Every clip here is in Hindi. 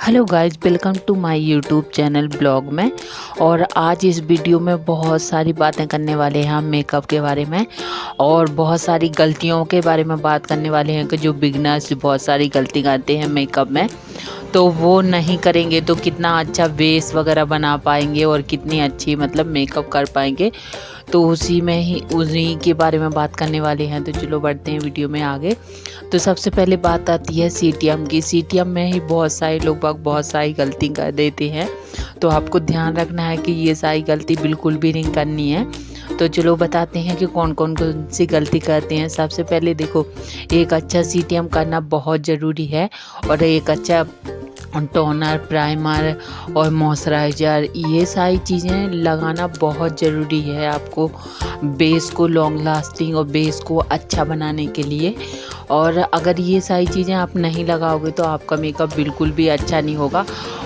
Hello guys, welcome to my YouTube channel blog में। और आज इस वीडियो में बहुत सारी बातें करने वाले हैं हम मेकअप के बारे में और बहुत सारी गलतियों के बारे में बात करने वाले हैं कि जो बिगनर्स बहुत सारी गलती करते हैं मेकअप में, तो वो नहीं करेंगे तो कितना अच्छा बेस वगैरह बना पाएंगे और कितनी अच्छी मेकअप कर पाएंगे। तो उसी के बारे में बात करने वाले हैं। तो चलो बढ़ते हैं वीडियो में आगे। तो सबसे पहले बात आती है सीटीएम की। सीटीएम में ही बहुत सारे लोग बहुत सारी गलती कर देते हैं, तो आपको ध्यान रखना है कि ये सारी गलती बिल्कुल भी नहीं करनी है। तो चलो बताते हैं कि कौन कौन सी गलती करते हैं। सबसे पहले देखो, एक अच्छा सीटीएम करना बहुत ज़रूरी है और एक अच्छा टोनर, प्राइमर और मॉइस्चराइज़र, ये सारी चीज़ें लगाना बहुत ज़रूरी है आपको बेस को लॉन्ग लास्टिंग और बेस को अच्छा बनाने के लिए। और अगर ये सारी चीज़ें आप नहीं लगाओगे तो आपका मेकअप बिल्कुल भी अच्छा नहीं होगा।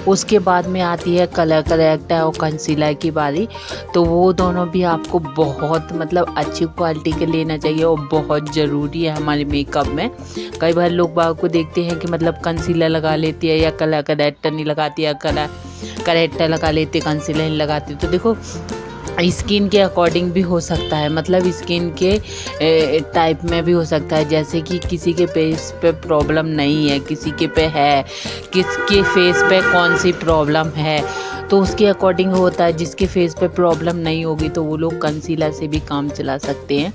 उसके बाद में आती है कलर करेक्टर और कंसीलर की बारी। तो वो दोनों भी आपको बहुत अच्छी क्वालिटी के लेना चाहिए और बहुत ज़रूरी है हमारे मेकअप में। कई बार लोग बाग को देखते हैं कि कंसीलर लगा लेती है या कलर करेक्टर नहीं लगाती है, कलर करेक्टर लगा लेते कंसीलर नहीं लगाती। तो देखो, स्किन के अकॉर्डिंग भी हो सकता है, स्किन के टाइप में भी हो सकता है। जैसे कि किसी के फेस पे प्रॉब्लम नहीं है, किसी के पे है, किसके फेस पे कौन सी प्रॉब्लम है, तो उसके अकॉर्डिंग होता है। जिसके फेस पे प्रॉब्लम नहीं होगी तो वो लोग कंसीलर से भी काम चला सकते हैं।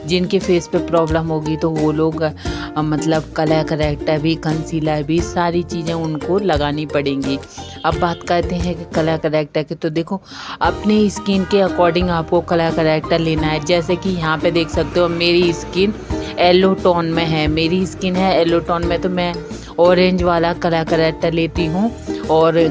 जिनके फेस पे प्रॉब्लम होगी तो वो लोग कलर करेक्टर भी, कंसीलर भी, सारी चीज़ें उनको लगानी पड़ेंगी। अब बात करते हैं कि कलर करेक्टर की। तो देखो, अपनी स्किन के अकॉर्डिंग आपको कलर करेक्टर लेना है। जैसे कि यहाँ पे देख सकते हो, मेरी स्किन येलो टोन में है, मेरी स्किन है येलो टोन में, तो मैं ऑरेंज वाला कलर करेक्टर लेती हूँ और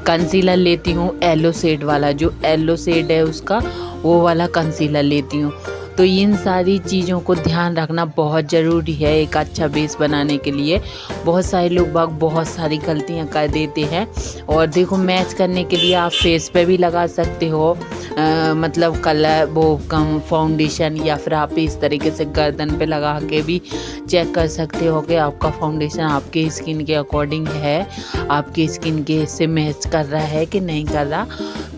कंसीलर लेती हूँ येलो शेड वाला, जो येलो शेड है उसका वो वाला कंसीलर लेती हूँ। तो इन सारी चीज़ों को ध्यान रखना बहुत ज़रूरी है एक अच्छा बेस बनाने के लिए। बहुत सारे लोग बहुत सारी गलतियाँ कर देते हैं। और देखो, मैच करने के लिए आप फेस पे भी लगा सकते हो कलर, वो कम फाउंडेशन, या फिर आप इस तरीके से गर्दन पे लगा के भी चेक कर सकते हो कि आपका फाउंडेशन आपके स्किन के अकॉर्डिंग है, आपकी स्किन के से मैच कर रहा है कि नहीं कर रहा।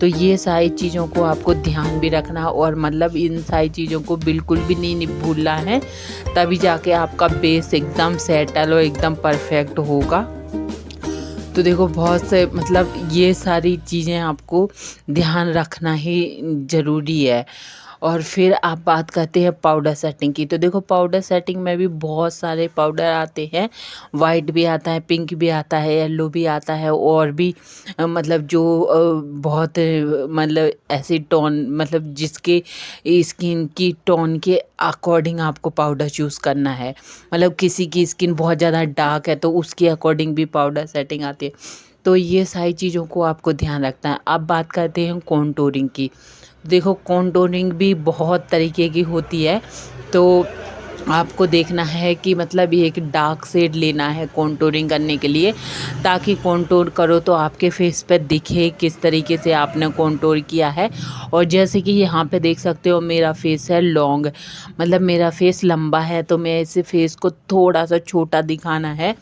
तो ये सारी चीज़ों को आपको ध्यान भी रखना और इन सारी चीज़ों को बिल्कुल भी नहीं भूलना है, तभी जाके आपका बेस एकदम सेटल और एकदम परफेक्ट होगा। तो देखो, बहुत से ये सारी चीज़ें आपको ध्यान रखना ही ज़रूरी है। और फिर आप बात करते हैं पाउडर सेटिंग की। तो देखो, पाउडर सेटिंग में भी बहुत सारे पाउडर आते हैं। वाइट भी आता है, पिंक भी आता है, येलो भी आता है, और भी जो बहुत ऐसे टोन, जिसके स्किन की टोन के अकॉर्डिंग आपको पाउडर चूज़ करना है। किसी की स्किन बहुत ज़्यादा डार्क है तो उसके अकॉर्डिंग भी पाउडर सेटिंग आती है। तो ये सारी चीज़ों को आपको ध्यान रखना है। अब बात करते हैं कॉन्टूरिंग की। देखो, कॉन्टूरिंग भी बहुत तरीके की होती है। तो आपको देखना है कि एक डार्क शेड लेना है कॉन्टूरिंग करने के लिए, ताकि कॉन्टूर करो तो आपके फेस पे दिखे किस तरीके से आपने कॉन्टूर किया है। और जैसे कि यहाँ पे देख सकते हो, मेरा फेस है लॉन्ग, मेरा फेस लंबा है, तो मैं इस फेस को थोड़ा सा छोटा दिखाना है।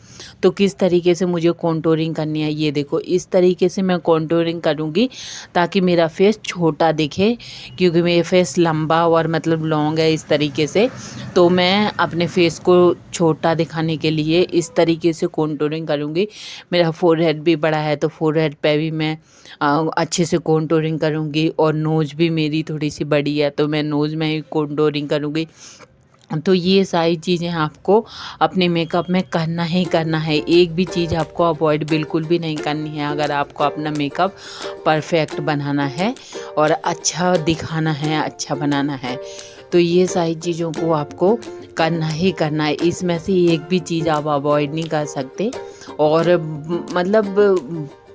तो किस तरीके से मुझे कॉन्टूरिंग करनी है, ये देखो, इस तरीके से मैं कॉन्टूरिंग करूँगी ताकि मेरा फेस छोटा दिखे, क्योंकि मेरा फेस लंबा और लॉन्ग है इस तरीके से। तो मैं अपने फेस को छोटा दिखाने के लिए इस तरीके से कॉन्टूरिंग करूँगी। मेरा फोरहेड भी बड़ा है तो फोरहेड पे भी मैं अच्छे से कॉन्टूरिंग करूँगी। और नोज़ भी मेरी थोड़ी सी बड़ी है तो मैं नोज़ में ही कॉन्टूरिंग करूँगी। तो ये सारी चीज़ें आपको अपने मेकअप में करना ही करना है। एक भी चीज़ आपको अवॉइड बिल्कुल भी नहीं करनी है अगर आपको अपना मेकअप परफेक्ट बनाना है और अच्छा दिखाना है, अच्छा बनाना है। तो ये सारी चीज़ों को आपको करना ही करना है। इसमें से एक भी चीज़ आप अवॉइड नहीं कर सकते। और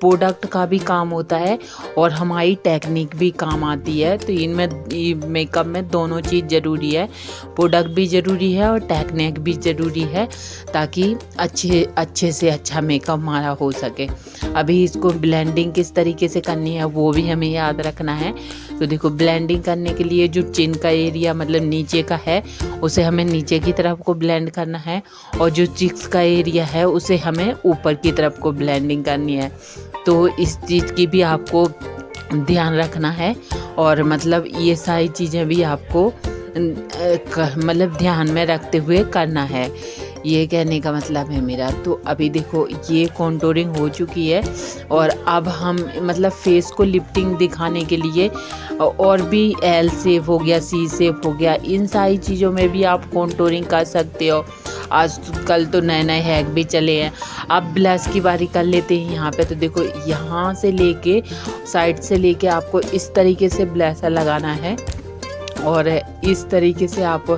प्रोडक्ट का भी काम होता है और हमारी टेक्निक भी काम आती है। तो इनमें मेकअप में दोनों चीज़ ज़रूरी है, प्रोडक्ट भी ज़रूरी है और टेक्निक भी ज़रूरी है, ताकि अच्छे से अच्छा मेकअप हमारा हो सके। अभी इसको ब्लेंडिंग किस तरीके से करनी है वो भी हमें याद रखना है। तो देखो, ब्लेंडिंग करने के लिए जो चिन का एरिया मतलब नीचे का है उसे हमें नीचे की तरफ को ब्लेंड करना है, और जो चिक्स का एरिया है उसे हमें ऊपर की तरफ को ब्लेंडिंग करनी है। तो इस चीज़ की भी आपको ध्यान रखना है, और मतलब ये सारी चीज़ें भी आपको मतलब ध्यान में रखते हुए करना है, ये कहने का मतलब है मेरा। तो अभी देखो, ये कॉन्टूरिंग हो चुकी है, और अब हम मतलब फेस को लिफ्टिंग दिखाने के लिए और भी एल शेप हो गया, सी शेप हो गया, इन सारी चीज़ों में भी आप कॉन्टूरिंग कर सकते हो। आजकल तो नए नए हैक भी चले हैं। अब ब्लश की बारी कर लेते हैं यहाँ पे। तो देखो, यहाँ से लेके साइड से लेके आपको इस तरीके से ब्लशर लगाना है, और इस तरीके से आप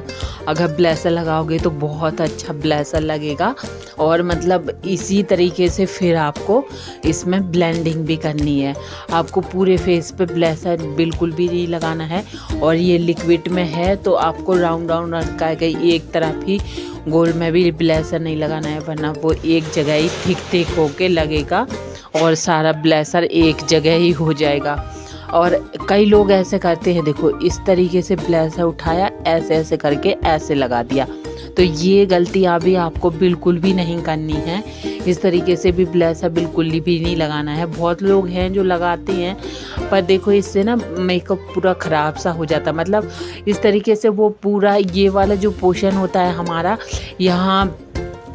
अगर ब्लेसर लगाओगे तो बहुत अच्छा ब्लेसर लगेगा। और मतलब इसी तरीके से फिर आपको इसमें ब्लेंडिंग भी करनी है। आपको पूरे फेस पे ब्लेसर बिल्कुल भी नहीं लगाना है, और ये लिक्विड में है तो आपको राउंड राउंड रखा है, एक तरफ ही गोल में भी ब्लेसर नहीं लगाना है, वरना वो एक जगह ही थिक थिक होके लगेगा और सारा ब्लेसर एक जगह ही हो जाएगा। और कई लोग ऐसे करते हैं, देखो इस तरीके से ब्लेसर उठाया, ऐसे ऐसे करके ऐसे लगा दिया। तो ये गलतियाँ भी आपको बिल्कुल भी नहीं करनी है। इस तरीके से भी ब्लेसर बिल्कुल भी नहीं लगाना है। बहुत लोग हैं जो लगाते हैं, पर देखो इससे ना मेकअप पूरा ख़राब सा हो जाता है। मतलब इस तरीके से वो पूरा ये वाला जो पोर्शन होता है हमारा यहाँ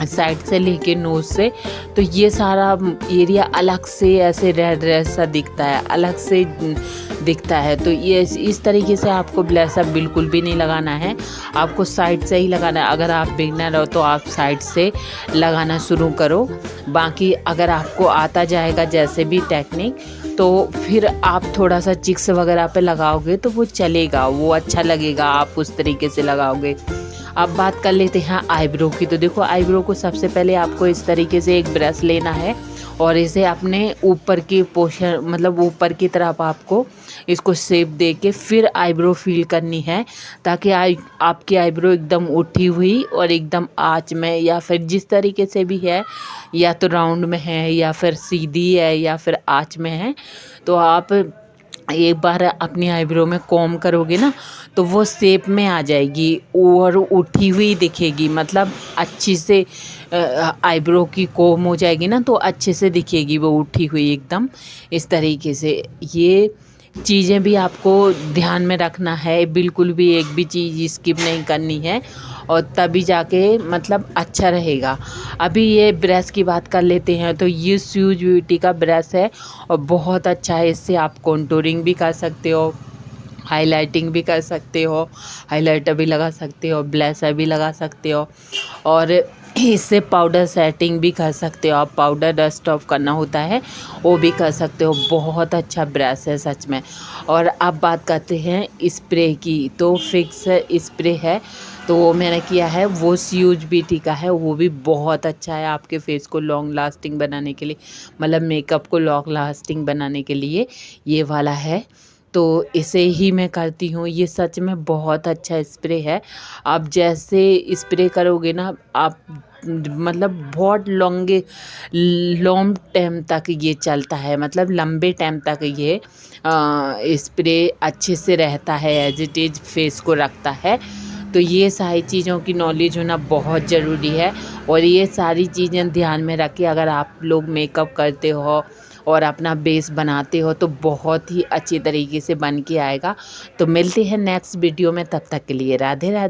साइड से लेके नोज से, तो ये सारा एरिया अलग से ऐसे रेड रेड सा दिखता है, अलग से दिखता है। तो ये इस तरीके से आपको ब्लेसर बिल्कुल भी नहीं लगाना है, आपको साइड से ही लगाना है। अगर आप बिगनर हो तो आप साइड से लगाना शुरू करो। बाकी अगर आपको आता जाएगा जैसे भी टेक्निक, तो फिर आप थोड़ा सा चिक्स वगैरह पे लगाओगे तो वो चलेगा, वो अच्छा लगेगा, आप उस तरीके से लगाओगे। अब बात कर लेते हैं आईब्रो की। तो देखो, आईब्रो को सबसे पहले आपको इस तरीके से एक ब्रश लेना है, और इसे अपने ऊपर की पोर्शन मतलब ऊपर की तरफ आपको इसको शेप दे के फिर आईब्रो फील करनी है, ताकि आपकी आईब्रो एकदम उठी हुई और एकदम आँच में, या फिर जिस तरीके से भी है, या तो राउंड में है या फिर सीधी है या फिर आँच में है। तो आप एक बार अपनी आईब्रो में कॉम्ब करोगे ना तो वो शेप में आ जाएगी और उठी हुई दिखेगी। मतलब अच्छी से आईब्रो की कॉम्ब हो जाएगी ना तो अच्छे से दिखेगी वो उठी हुई एकदम। इस तरीके से ये चीज़ें भी आपको ध्यान में रखना है, बिल्कुल भी एक भी चीज़ स्किप नहीं करनी है, और तभी जाके मतलब अच्छा रहेगा। अभी ये ब्रश की बात कर लेते हैं। तो ये स्यूज ब्यूटी का ब्रश है और बहुत अच्छा है। इससे आप कॉन्टूरिंग भी कर सकते हो, हाइलाइटिंग भी कर सकते हो, हाइलाइटर भी लगा सकते हो, ब्लैशर भी लगा सकते हो, और इससे पाउडर सेटिंग भी कर सकते हो। आप पाउडर डस्ट ऑफ करना होता है वो भी कर सकते हो। बहुत अच्छा ब्रश है सच में। और अब बात करते हैं स्प्रे की। तो फिक्स स्प्रे है, तो वो मैंने किया है, वो स्यूज ब्यूटी का है, वो भी बहुत अच्छा है आपके फेस को लॉन्ग लास्टिंग बनाने के लिए, मतलब मेकअप को लॉन्ग लास्टिंग बनाने के लिए ये वाला है। तो इसे ही मैं करती हूँ। ये सच में बहुत अच्छा स्प्रे है। आप जैसे स्प्रे करोगे ना, आप मतलब बहुत लॉन्ग टाइम तक ये चलता है, मतलब लंबे टाइम तक ये स्प्रे अच्छे से रहता है, एज इट इज़ फेस को रखता है। तो ये सारी चीज़ों की नॉलेज होना बहुत ज़रूरी है, और ये सारी चीज़ें ध्यान में रख के अगर आप लोग मेकअप करते हो और अपना बेस बनाते हो तो बहुत ही अच्छी तरीके से बन के आएगा। तो मिलते हैं नेक्स्ट वीडियो में, तब तक के लिए राधे राधे।